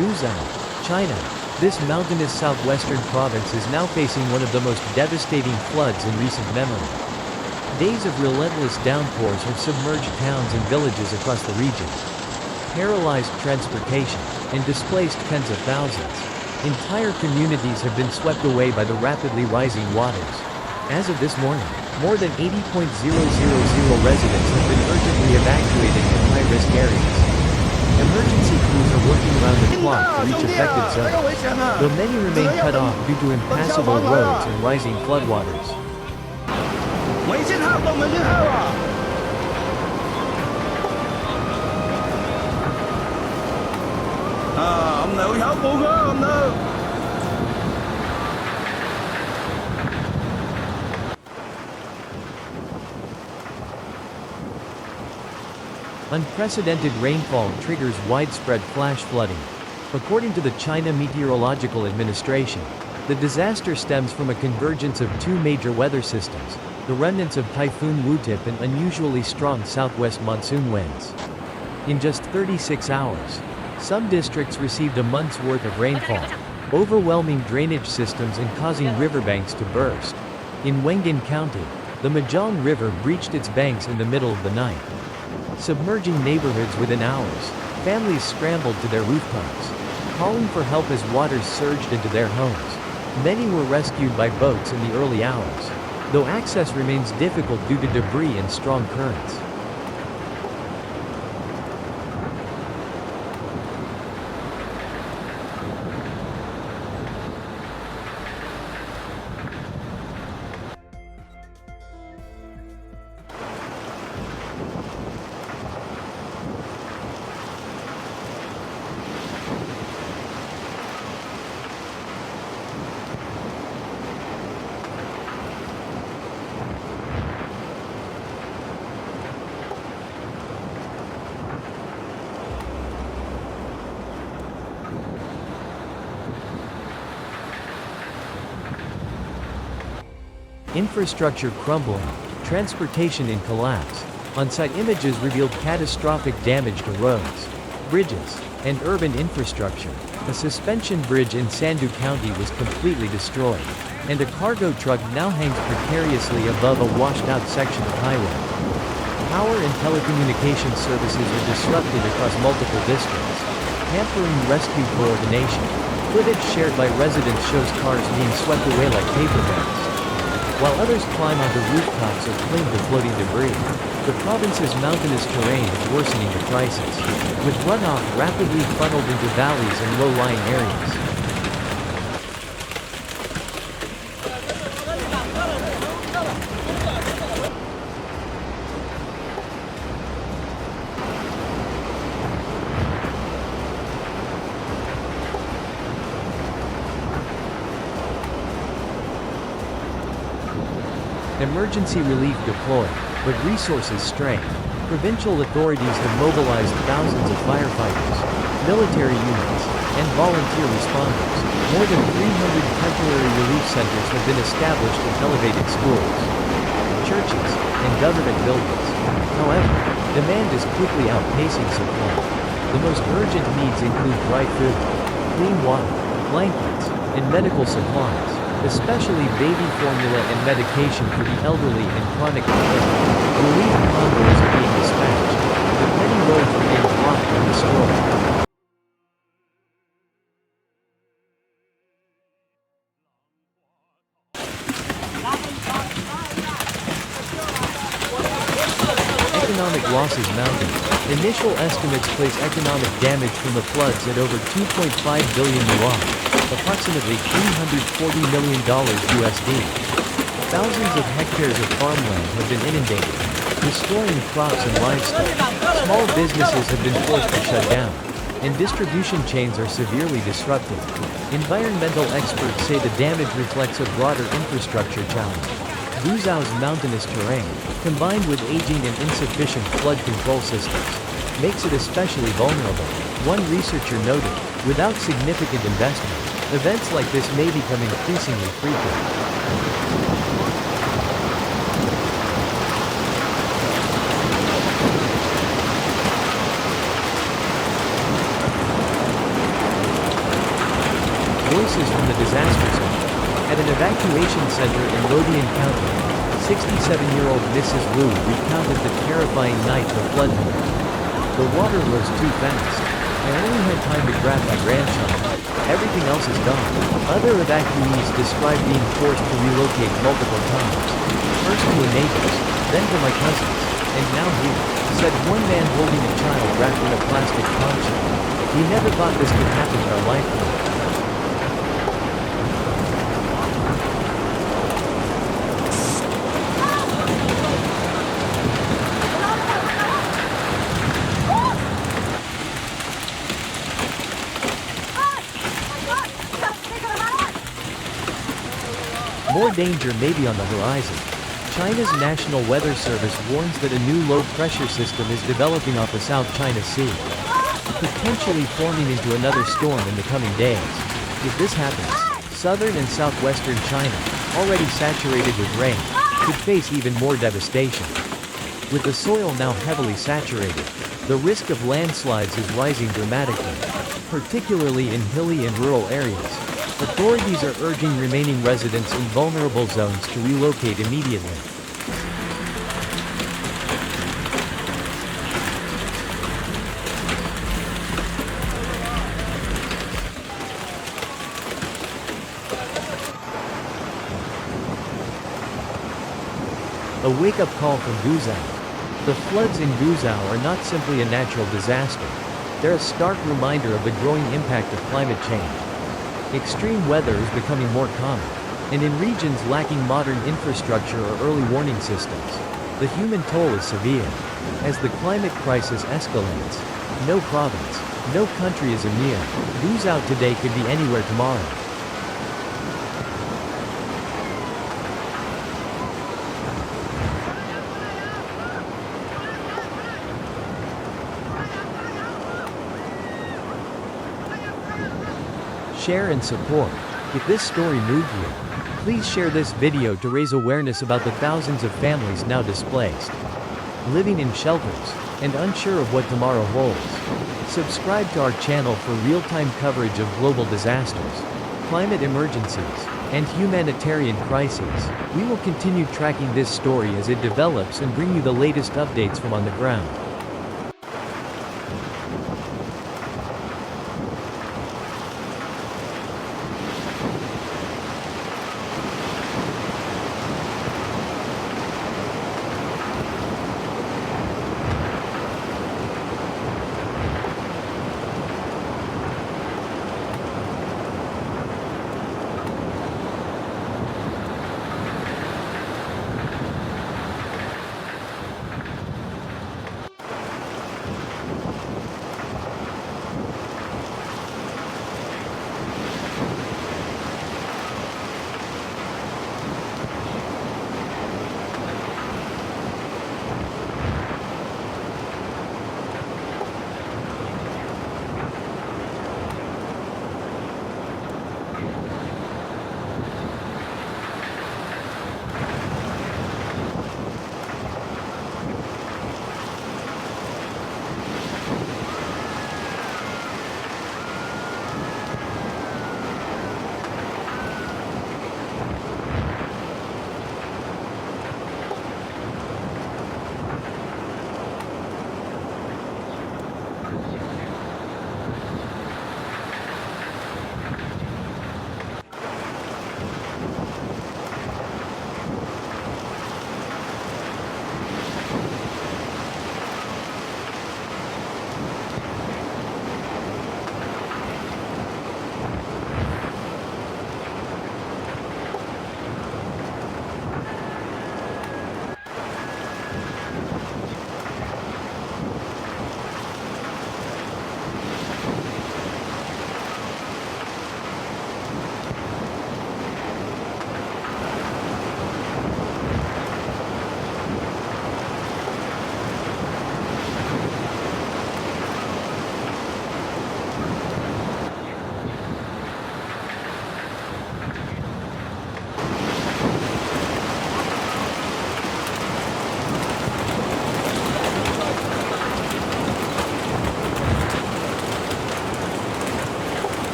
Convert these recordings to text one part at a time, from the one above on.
Guizhou, China. This mountainous southwestern province is now facing one of the most devastating floods in recent memory. Days of relentless downpours have submerged towns and villages across the region, paralyzed transportation, and displaced tens of thousands. Entire communities have been swept away by the rapidly rising waters. As of this morning, more than 80,000 residents have been urgently evacuated from high-risk areas. Emergency crews are working around the clock to reach affected zones, though many remain cut off due to impassable roads and rising floodwaters. 没信号，都没信号啊！ ông nào hảo buồn á, ông nào. Unprecedented rainfall triggers widespread flash flooding. According to the China Meteorological Administration, the disaster stems from a convergence of two major weather systems, the remnants of Typhoon Wutip and unusually strong southwest monsoon winds. In just 36 hours, some districts received a month's worth of rainfall, overwhelming drainage systems and causing riverbanks to burst. In Wengan County, the Mahjong River breached its banks in the middle of the night, submerging neighborhoods within hours. Families scrambled to their rooftops, calling for help as waters surged into their homes. Many were rescued by boats in the early hours, though access remains difficult due to debris and strong currents. Infrastructure crumbling, transportation in collapse. On-site images revealed catastrophic damage to roads, bridges, and urban infrastructure. A suspension bridge in Sandu County was completely destroyed, and a cargo truck now hangs precariously above a washed-out section of highway. Power and telecommunication services are disrupted across multiple districts, hampering rescue coordination. Footage shared by residents shows cars being swept away like paper bags, while others climb onto rooftops or cling to floating debris. The province's mountainous terrain is worsening the crisis, with runoff rapidly funneled into valleys and low-lying areas. Emergency relief deployed, but resources strained. Provincial authorities have mobilized thousands of firefighters, military units, and volunteer responders. More than 300 temporary relief centers have been established in elevated schools, churches, and government buildings. However, demand is quickly outpacing supply. The most urgent needs include dry food, clean water, blankets, and medical supplies, especially baby formula and medication for the elderly and chronic care. Relief convoys are being dispatched, but many roads remain blocked and destroyed. Economic losses mounting. Initial estimates place economic damage from the floods at over 2.5 billion yuan, approximately $340 million USD. Thousands of hectares of farmland have been inundated, destroying crops and livestock. Small businesses have been forced to shut down, and distribution chains are severely disrupted. Environmental experts say the damage reflects a broader infrastructure challenge. Guizhou's mountainous terrain, combined with aging and insufficient flood control systems, makes it especially vulnerable. One researcher noted, without significant investment, events like this may become increasingly frequent. Voices from the disaster zone. At an evacuation center in Luodian County, 67-year-old Mrs. Wu recounted the terrifying night the flood hit. The water rose too fast. I only had time to grab my grandchild. Everything else is gone. Other evacuees described being forced to relocate multiple times. First to a neighbor's, then to my cousin's, and now here, said one man holding a child wrapped in a plastic poncho. We never thought this could happen in our lifetime. More danger may be on the horizon. China's National Weather Service warns that a new low-pressure system is developing off the South China Sea, potentially forming into another storm in the coming days. If this happens, southern and southwestern China, already saturated with rain, could face even more devastation. With the soil now heavily saturated, the risk of landslides is rising dramatically, particularly in hilly and rural areas. Authorities are urging remaining residents in vulnerable zones to relocate immediately. A wake-up call from Guizhou. The floods in Guizhou are not simply a natural disaster. They're a stark reminder of the growing impact of climate change. Extreme weather is becoming more common, and in regions lacking modern infrastructure or early warning systems, the human toll is severe. As the climate crisis escalates, no province, no country is immune. Guizhou today could be anywhere tomorrow. Share and support. If this story moved you, please share this video to raise awareness about the thousands of families now displaced, living in shelters, and unsure of what tomorrow holds. Subscribe to our channel for real-time coverage of global disasters, climate emergencies, and humanitarian crises. We will continue tracking this story as it develops and bring you the latest updates from on the ground.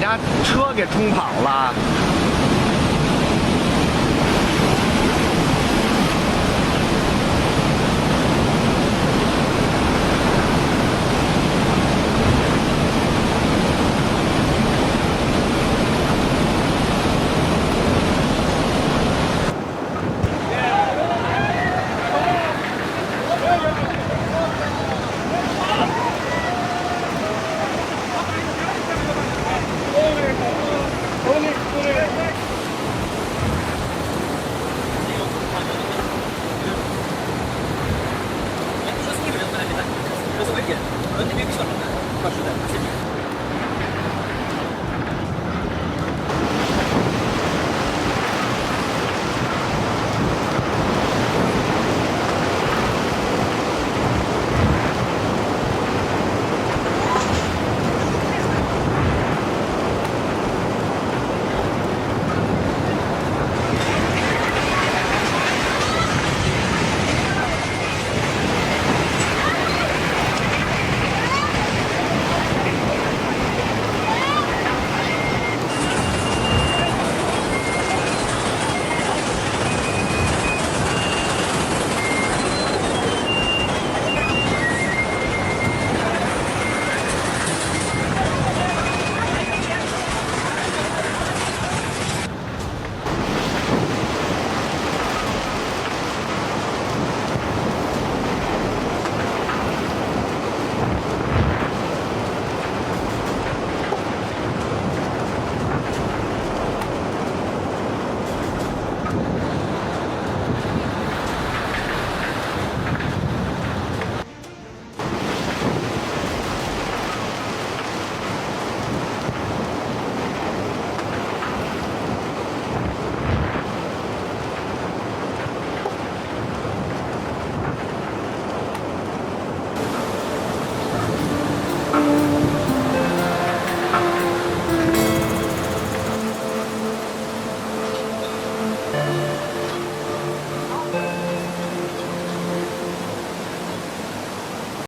家车给冲跑了。